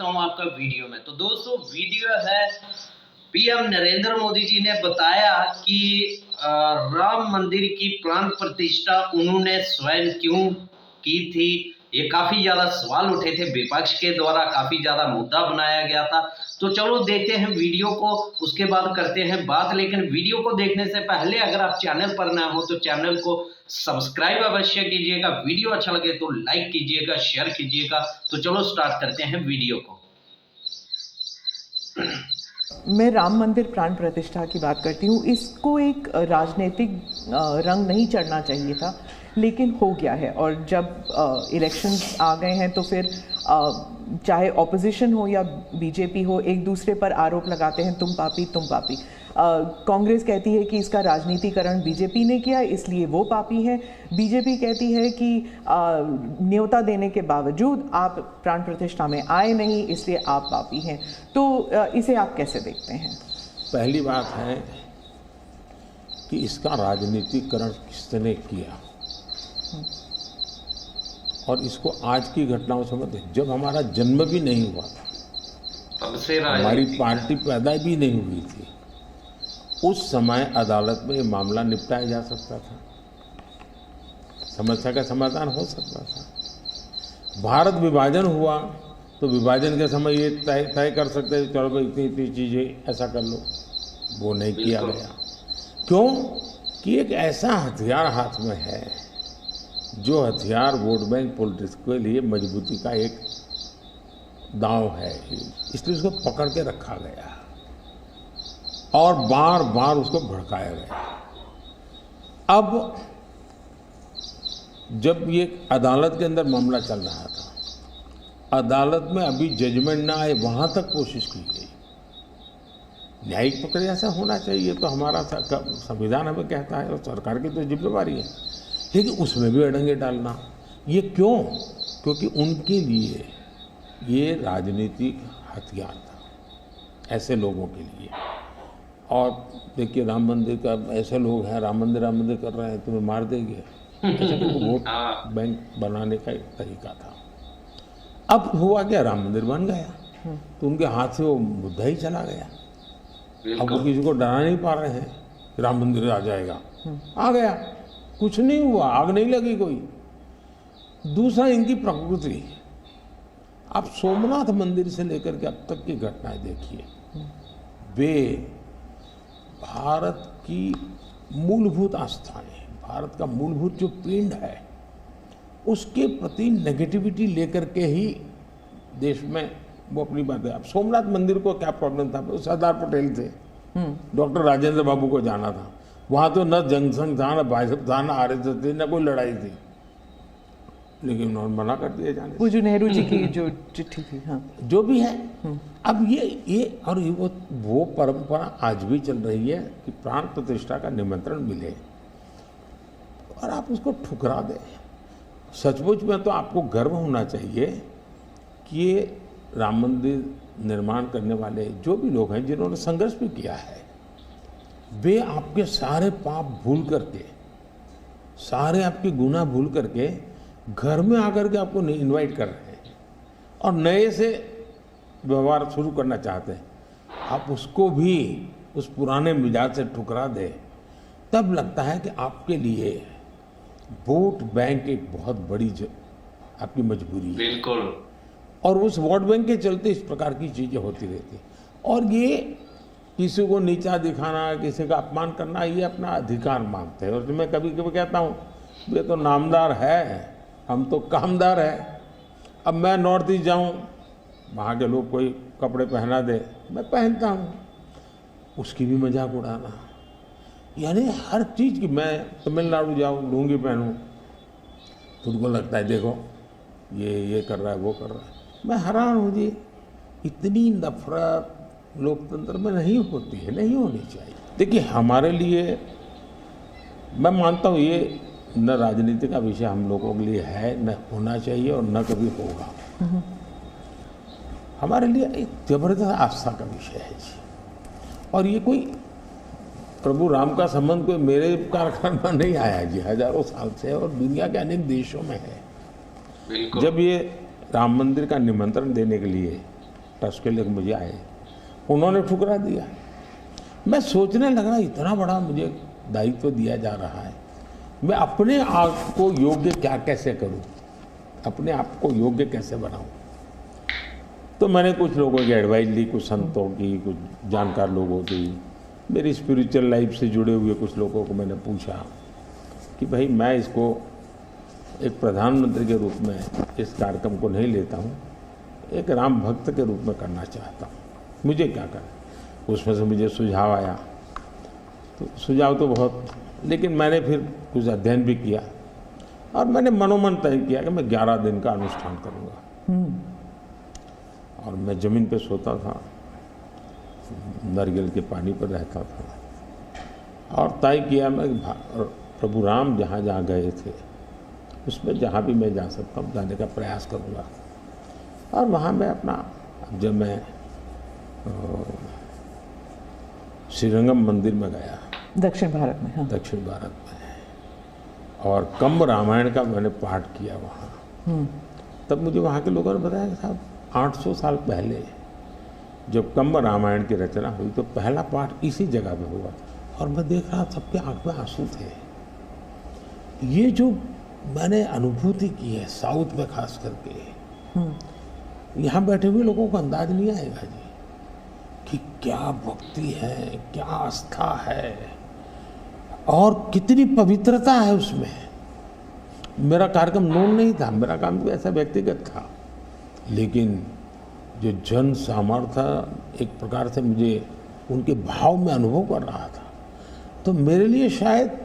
हूं आपका वीडियो में। तो दोस्तों वीडियो है पीएम नरेंद्र मोदी जी ने बताया कि राम मंदिर की प्राण प्रतिष्ठा उन्होंने स्वयं क्यों की थी। ये काफी ज्यादा सवाल उठे थे, विपक्ष के द्वारा काफी ज्यादा मुद्दा बनाया गया था। तो चलो देखते हैं वीडियो को, उसके बाद करते हैं बात। लेकिन वीडियो को देखने से पहले अगर आप चैनल पर ना हो तो चैनल को सब्सक्राइब अवश्य कीजिएगा। वीडियो अच्छा लगे तो लाइक कीजिएगा, शेयर कीजिएगा। तो चलो स्टार्ट करते हैं वीडियो को। मैं राम मंदिर प्राण प्रतिष्ठा की बात करती हूँ। इसको एक राजनीतिक रंग नहीं चढ़ना चाहिए था, लेकिन हो गया है। और जब इलेक्शंस आ गए हैं तो फिर चाहे ऑपोजिशन हो या बीजेपी हो, एक दूसरे पर आरोप लगाते हैं, तुम पापी तुम पापी। कांग्रेस कहती है कि इसका राजनीतिकरण बीजेपी ने किया इसलिए वो पापी है। बीजेपी कहती है कि न्योता देने के बावजूद आप प्राण प्रतिष्ठा में आए नहीं इसलिए आप पापी हैं। तो इसे आप कैसे देखते हैं? पहली बात है कि इसका राजनीतिकरण किसने किया, और इसको आज की घटनाओं से मत, जब हमारा जन्म भी नहीं हुआ था, तब से हमारी पार्टी पैदा भी नहीं हुई थी, उस समय अदालत में ये मामला निपटाया जा सकता था, समस्या का समाधान हो सकता था। भारत विभाजन हुआ तो विभाजन के समय ये तय कर सकते थे, चलो भाई इतनी इतनी चीज़ें ऐसा कर लो, वो नहीं किया गया। क्यों? कि एक ऐसा हथियार हाथ में है जो हथियार वोट बैंक पॉलिटिक्स के लिए मजबूती का एक दांव है, इसलिए उसको पकड़ के रखा गया और बार बार उसको भड़काया गया। अब जब ये अदालत के अंदर मामला चल रहा था, अदालत में अभी जजमेंट ना आए वहां तक कोशिश की गई। न्यायिक प्रक्रिया से होना चाहिए, तो हमारा संविधान हमें कहता है और सरकार की तो जिम्मेवारी है, लेकिन उसमें भी अड़ंगे डालना, ये क्यों? क्योंकि उनके लिए ये राजनीतिक हथियार था, ऐसे लोगों के लिए। और देखिए राम मंदिर का, ऐसे लोग हैं राम मंदिर कर रहे हैं, तुम्हें मार देंगे, ऐसा वोट बैंक बनाने का एक तरीका था। अब हुआ क्या, राम मंदिर बन गया तो उनके हाथ से वो मुद्दा ही चला गया। अब वो किसी को डरा नहीं पा रहे हैं, राम मंदिर आ जाएगा, आ गया, कुछ नहीं हुआ, आग नहीं लगी कोई। दूसरा, इनकी प्रकृति, आप सोमनाथ मंदिर से लेकर के अब तक की घटनाएं देखिए, वे भारत की मूलभूत आस्थाएं, भारत का मूलभूत जो पिंड है, उसके प्रति नेगेटिविटी लेकर के ही देश में वो अपनी बातें। अब सोमनाथ मंदिर को क्या प्रॉब्लम था? सरदार पटेल थे, डॉक्टर राजेंद्र बाबू को जाना था, वहाँ तो न जनसंघ था, न भाजपा था, न आरएसएस थी, न कोई लड़ाई थी, लेकिन उन्होंने मना कर दिया जाने। वो जो नेहरू जी की जो चिट्ठी थी, हाँ, जो भी है। अब ये और वो परंपरा आज भी चल रही है कि प्राण प्रतिष्ठा का निमंत्रण मिले और आप उसको ठुकरा दें। सचमुच में तो आपको गर्व होना चाहिए कि ये राम मंदिर निर्माण करने वाले जो भी लोग हैं, जिन्होंने संघर्ष भी किया है, वे आपके सारे पाप भूल करके, सारे आपके गुनाह भूल करके घर में आकर के आपको इनवाइट कर रहे हैं और नए से व्यवहार शुरू करना चाहते हैं। आप उसको भी उस पुराने मिजाज से ठुकरा दें, तब लगता है कि आपके लिए वोट बैंक एक बहुत बड़ी आपकी मजबूरी है। बिल्कुल। और उस वोट बैंक के चलते इस प्रकार की चीज़ें होती रहती, और ये किसी को नीचा दिखाना, किसी का अपमान करना, ये अपना अधिकार मानते हैं। और मैं कभी कभी कहता हूँ, ये तो नामदार है, हम तो कामदार है। अब मैं नॉर्थ ईस्ट जाऊँ, वहाँ के लोग कोई कपड़े पहना दे, मैं पहनता हूँ, उसकी भी मजाक उड़ाना, यानी हर चीज़ की। मैं तमिलनाडु जाऊँ, लुंगी पहनूँ, तो उनको लगता है देखो ये कर रहा है, वो कर रहा है। मैं हैरान हूँ जी, इतनी नफरत लोकतंत्र में नहीं होती है, नहीं होनी चाहिए। देखिए हमारे लिए, मैं मानता हूँ ये न राजनीति का विषय हम लोगों के लिए है, न होना चाहिए और न कभी होगा। हमारे लिए एक जबरदस्त आस्था का विषय है जी। और ये कोई प्रभु राम का संबंध कोई मेरे कारखाने में नहीं आया जी, हजारों साल से, और दुनिया के अनेक देशों में है। जब ये राम मंदिर का निमंत्रण देने के लिए ट्रस्ट के लोग मुझे आए, उन्होंने ठुकरा दिया। मैं सोचने लगा इतना बड़ा मुझे दायित्व दिया जा रहा है, मैं अपने आप को योग्य क्या कैसे करूं, अपने आप को योग्य कैसे बनाऊं। तो मैंने कुछ लोगों की एडवाइस ली, कुछ संतों की, कुछ जानकार लोगों की, मेरी स्पिरिचुअल लाइफ से जुड़े हुए कुछ लोगों को मैंने पूछा कि भाई मैं इसको एक प्रधानमंत्री के रूप में इस कार्यक्रम को नहीं लेता हूँ, एक राम भक्त के रूप में करना चाहता हूँ, मुझे क्या करना। उसमें से मुझे सुझाव आया, तो सुझाव तो बहुत, लेकिन मैंने फिर कुछ अध्ययन भी किया और मैंने मनोमन तय किया कि मैं 11 दिन का अनुष्ठान करूँगा। और मैं ज़मीन पे सोता था, नारियल के पानी पर रहता था और तय किया मैं प्रभु राम जहाँ जहाँ गए थे उसमें जहाँ भी मैं जा सकता हूँ जाने का प्रयास करूँगा। और वहाँ मैं अपना, जब मैं श्रीरंगम मंदिर में गया, दक्षिण भारत में, हाँ, दक्षिण भारत में, और कंब रामायण का मैंने पाठ किया वहाँ, तब मुझे वहाँ के लोगों ने बताया कि साहब 800 साल पहले जब कंब रामायण की रचना हुई तो पहला पाठ इसी जगह पे हुआ। और मैं देख रहा सबके आंख में आंसू थे। ये जो मैंने अनुभूति की है साउथ में खास करके, यहाँ बैठे हुए लोगों को अंदाज नहीं आएगा जी कि क्या भक्ति है, क्या आस्था है और कितनी पवित्रता है उसमें। मेरा कार्यक्रम नोन नहीं था, मेरा काम भी ऐसा व्यक्तिगत था, लेकिन जो जन सामर्थ्य एक प्रकार से मुझे उनके भाव में अनुभव कर रहा था, तो मेरे लिए शायद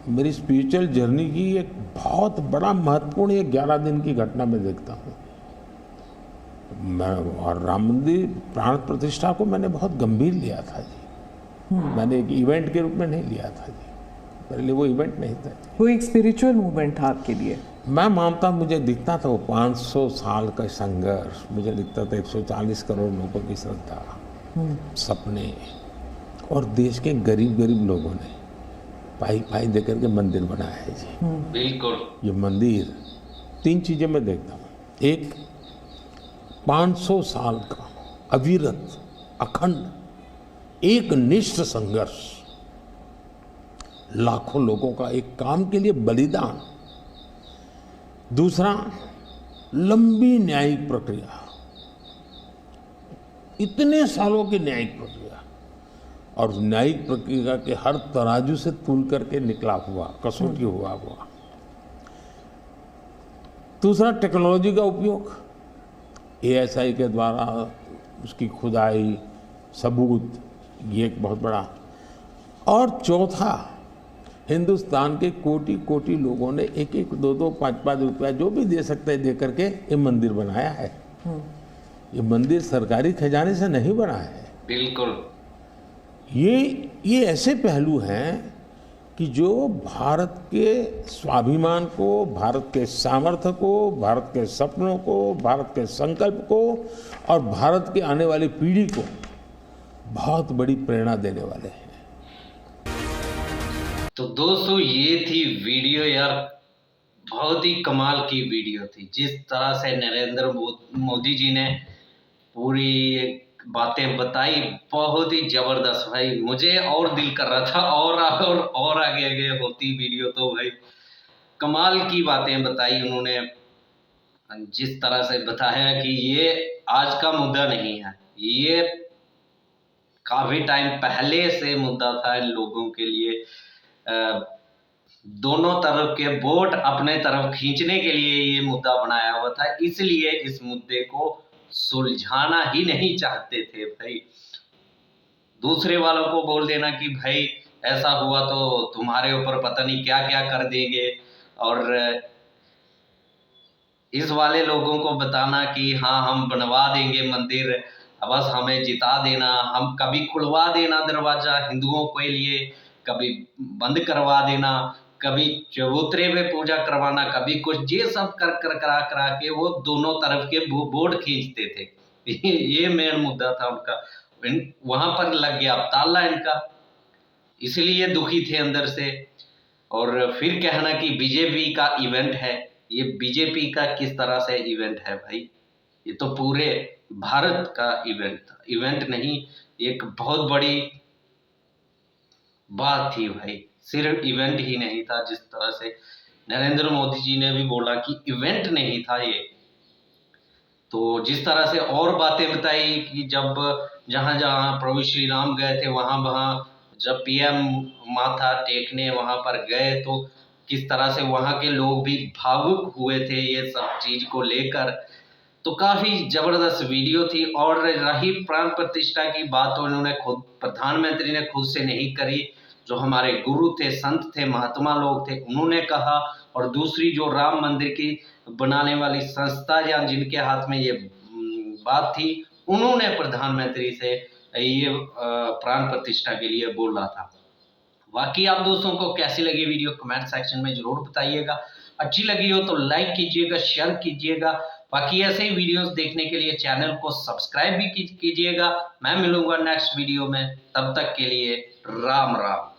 मेरी स्पिरिचुअल जर्नी की एक बहुत बड़ा महत्वपूर्ण ये 11 दिन की घटना मैं देखता हूँ। मैं और राम मंदिर प्राण प्रतिष्ठा को मैंने बहुत गंभीर लिया था जी। मैंने एक इवेंट के रूप में नहीं लिया था जी, मेरे लिए वो इवेंट नहीं था। वो एक स्पिरिचुअल मूवमेंट था आपके लिए। मैं मानता, मुझे दिखता था वो 500 साल का संघर्ष, मुझे दिखता था 140 करोड़ लोगों की श्रद्धा, सपने, और देश के गरीब गरीब लोगों ने पाई पाई दे करके मंदिर बनाया है जी। बिल्कुल। ये मंदिर 3 चीज़ें मैं देखता हूँ। एक, 500 साल का अविरत अखंड एक निष्ठ संघर्ष, लाखों लोगों का एक काम के लिए बलिदान। दूसरा, लंबी न्यायिक प्रक्रिया, इतने सालों की न्यायिक प्रक्रिया, और न्यायिक प्रक्रिया के हर तराजू से तूल करके निकला हुआ, कसौटी हुआ। दूसरा, टेक्नोलॉजी का उपयोग, ASI के द्वारा उसकी खुदाई, सबूत, ये एक बहुत बड़ा। और चौथा, हिंदुस्तान के कोटि कोटि लोगों ने 1-1, 2-2, 5-5 रुपया जो भी दे सकते हैं दे करके ये मंदिर बनाया है। ये मंदिर सरकारी खजाने से नहीं बना है। बिल्कुल। ये ऐसे पहलू हैं कि जो भारत के स्वाभिमान को, भारत के सामर्थ्य को, भारत के सपनों को, भारत के संकल्प को और भारत की आने वाली पीढ़ी को बहुत बड़ी प्रेरणा देने वाले हैं। तो दोस्तों ये थी वीडियो यार, बहुत ही कमाल की वीडियो थी। जिस तरह से नरेंद्र मोदी जी ने पूरी बातें बताई, बहुत ही जबरदस्त भाई। मुझे और दिल कर रहा था और आगे आगे होती वीडियो, तो भाई कमाल की बातें बताई उन्होंने। जिस तरह से बताया कि ये आज का मुद्दा नहीं है, ये काफी टाइम पहले से मुद्दा था इन लोगों के लिए। दोनों तरफ के वोट अपने तरफ खींचने के लिए ये मुद्दा बनाया हुआ था, इसलिए इस मुद्दे को सुलझाना ही नहीं चाहते थे भाई। दूसरे वालों को बोल देना कि भाई ऐसा हुआ तो तुम्हारे ऊपर पता नहीं क्या क्या कर देंगे, और इस वाले लोगों को बताना कि हाँ हम बनवा देंगे मंदिर, बस हमें जिता देना, हम कभी खुलवा देना दरवाजा हिंदुओं के लिए, कभी बंद करवा देना, कभी चबूतरे पे पूजा करवाना, कभी कुछ, ये सब करा के वो दोनों तरफ के वोट खींचते थे। ये मेन मुद्दा था उनका। वहां पर लग गया ताला इनका, इसलिए दुखी थे अंदर से। और फिर कहना कि बीजेपी का इवेंट है, ये बीजेपी का किस तरह से इवेंट है भाई? ये तो पूरे भारत का इवेंट था, इवेंट नहीं, एक बहुत बड़ी बात थी भाई। सिर्फ इवेंट ही नहीं था, जिस तरह से नरेंद्र मोदी जी ने भी बोला कि इवेंट नहीं था ये, तो जिस तरह से और बातें बताई कि जब जहां जहां प्रभु श्री राम गए थे वहां वहां जब पीएम माथा टेकने वहां पर गए तो किस तरह से वहां के लोग भी भावुक हुए थे ये सब चीज को लेकर। तो काफी जबरदस्त वीडियो थी। और रही प्राण प्रतिष्ठा की बात, तो उन्होंने खुद, प्रधानमंत्री ने खुद से नहीं करी, जो हमारे गुरु थे, संत थे, महात्मा लोग थे, उन्होंने कहा। और दूसरी जो राम मंदिर की बनाने वाली संस्था या जिनके हाथ में ये बात थी, उन्होंने प्रधानमंत्री से ये प्राण प्रतिष्ठा के लिए बोला था। बाकी आप दोस्तों को कैसी लगी वीडियो कमेंट सेक्शन में जरूर बताइएगा। अच्छी लगी हो तो लाइक कीजिएगा, शेयर कीजिएगा। बाकी ऐसे ही वीडियोस देखने के लिए चैनल को सब्सक्राइब भी कीजिएगा। मैं मिलूंगा नेक्स्ट वीडियो में, तब तक के लिए राम राम।